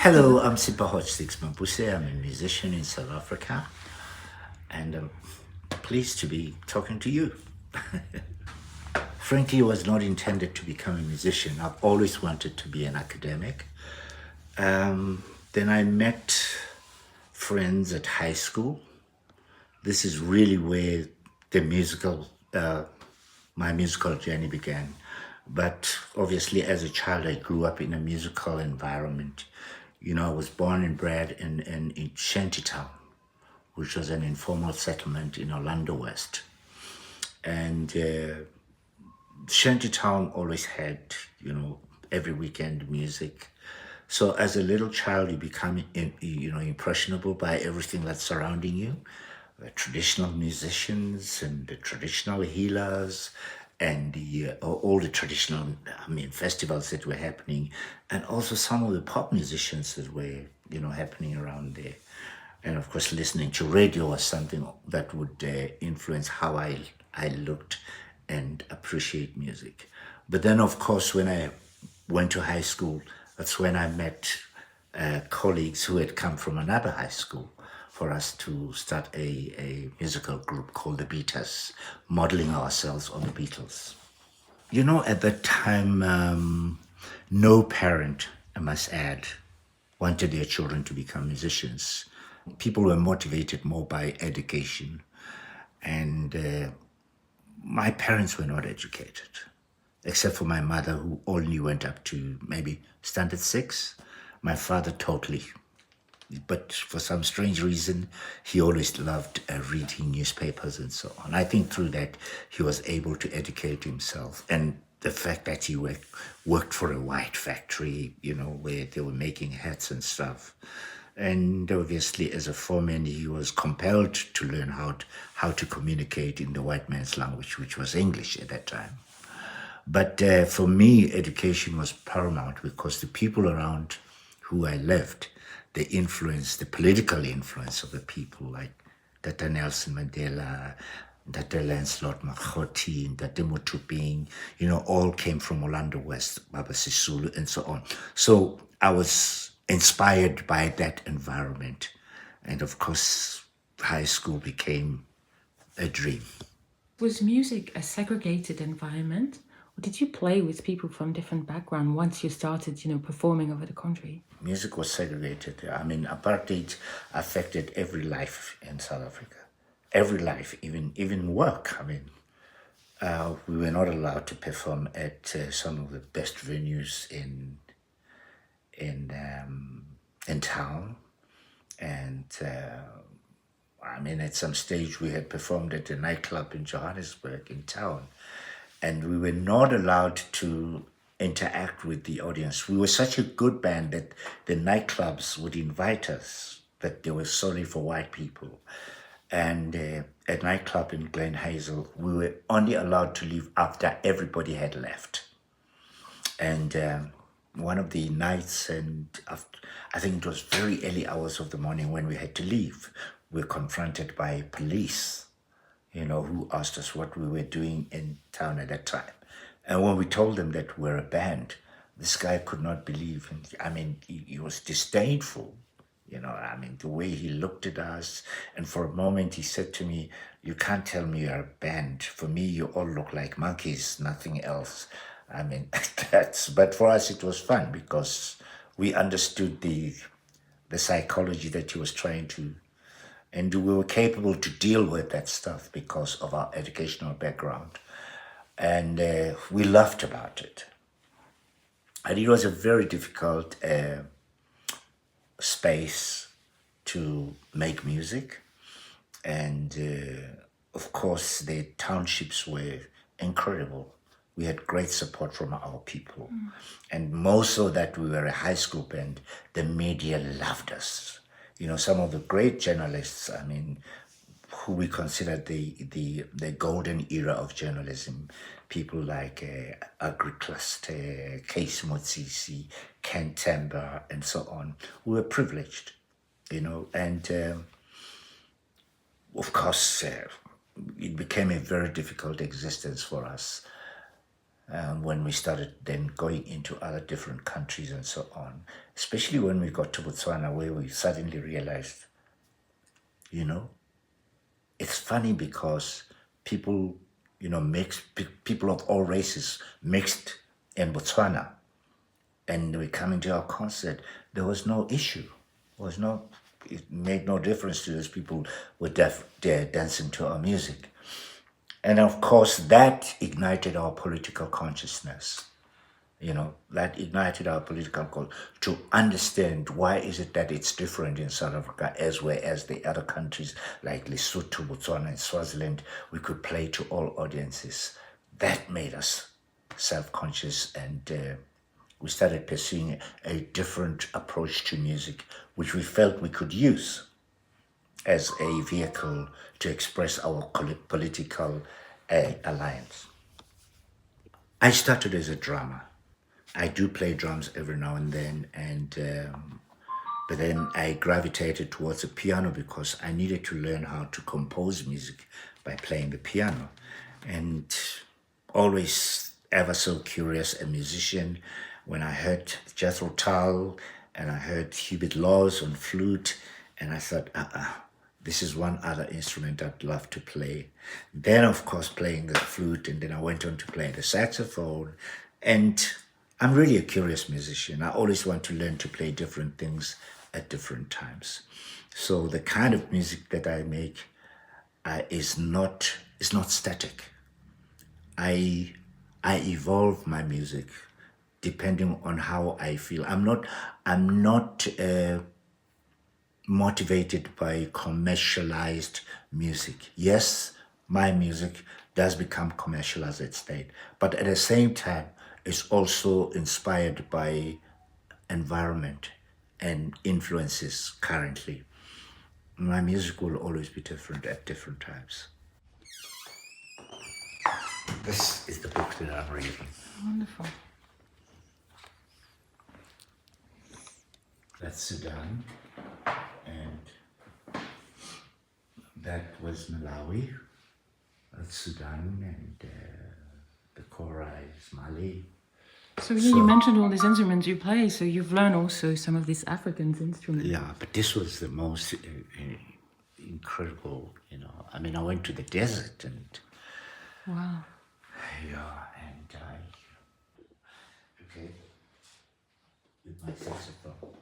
Hello, I'm Sipho Hotstix Mabuse. I'm a musician in South Africa, and I'm pleased to be talking to you. Frankly, I was not intended to become a musician. I've always wanted to be an academic. Then I met friends at high school. This is really where the my musical journey began. But obviously, as a child, I grew up in a musical environment. I was born and bred in Shantytown, which was an informal settlement in Orlando West. And Shantytown always had, every weekend music. So as a little child, you become, impressionable by everything that's surrounding you. The traditional musicians and the traditional healers and all the traditional, festivals that were happening, and also some of the pop musicians that were, happening around there. And of course, listening to radio was something that would influence how I looked and appreciate music. But then, of course, when I went to high school, that's when I met colleagues who had come from another high school for us to start a musical group called the Beaters, modeling ourselves on the Beatles. At that time, no parent, I must add, wanted their children to become musicians. People were motivated more by education, and my parents were not educated, except for my mother, who only went up to maybe standard 6. My father totally. But for some strange reason, he always loved reading newspapers and so on. I think through that, he was able to educate himself. And the fact that he worked for a white factory, where they were making hats and stuff. And obviously, as a foreman, he was compelled to learn how to communicate in the white man's language, which was English at that time. But for me, education was paramount because the people around who I lived, the political influence of the people like Dr. Nelson Mandela, Dr. Lancelot Makgothi, Dr. Mutuping, all came from Orlando West, Baba Sisulu, and so on. So I was inspired by that environment. And of course, high school became a dream. Was music a segregated environment, or did you play with people from different backgrounds once you started, performing over the country? Music was segregated. Apartheid affected every life in South Africa. Every life, even work. We were not allowed to perform at some of the best venues in town, and at some stage we had performed at a nightclub in Johannesburg in town, and we were not allowed to interact with the audience. We were such a good band that the nightclubs would invite us, that they were sorry for white people. And at nightclub in Glen Hazel, we were only allowed to leave after everybody had left. And one of the nights, and I think it was very early hours of the morning when we had to leave, we were confronted by police, who asked us what we were doing in town at that time. And when we told them that we're a band, this guy could not believe. He was disdainful, the way he looked at us. And for a moment he said to me, "You can't tell me you're a band. For me, you all look like monkeys, nothing else." But for us it was fun because we understood the psychology that he was trying to, and we were capable to deal with that stuff because of our educational background. And we laughed about it. And it was a very difficult space to make music. And of course, the townships were incredible. We had great support from our people. And more so that we were a high school band, the media loved us. Some of the great journalists, who we consider the golden era of journalism, people like Agri-Cluster, Case Motsisi, Ken Temba, and so on, we were privileged, and of course, it became a very difficult existence for us. when we started then going into other different countries and so on, especially when we got to Botswana, where we suddenly realized, you know, it's funny because people, people of all races mixed in Botswana, and we coming to our concert, there was no issue. It made no difference to those people were there dancing to our music. And of course, that ignited our political consciousness. That ignited our political call to understand why is it that it's different in South Africa as well as the other countries like Lesotho, Botswana, and Swaziland. We could play to all audiences. That made us self-conscious, and we started pursuing a different approach to music, which we felt we could use as a vehicle to express our political alliance. I started as a drummer. I do play drums every now and then, but then I gravitated towards the piano because I needed to learn how to compose music by playing the piano, and always ever so curious, a musician. When I heard Jethro Tull and I heard Hubert Laws on flute, and I thought, this is one other instrument I'd love to play. Then, of course, playing the flute, and then I went on to play the saxophone. And I'm really a curious musician. I always want to learn to play different things at different times. So the kind of music that I make is not static. I evolve my music depending on how I feel. I'm not motivated by commercialized music. Yes, my music does become commercial as it state, but at the same time, it's also inspired by environment and influences currently. My music will always be different at different times. This is the book that I'm reading. Wonderful. That's Sudan, and that was Malawi. That's Sudan, and the Kora is Mali. So you mentioned all these instruments you play, so you've learned also some of these African instruments. Yeah, but this was the most incredible, I mean, I went to the desert, and wow. Yeah, and okay, with my saxophone.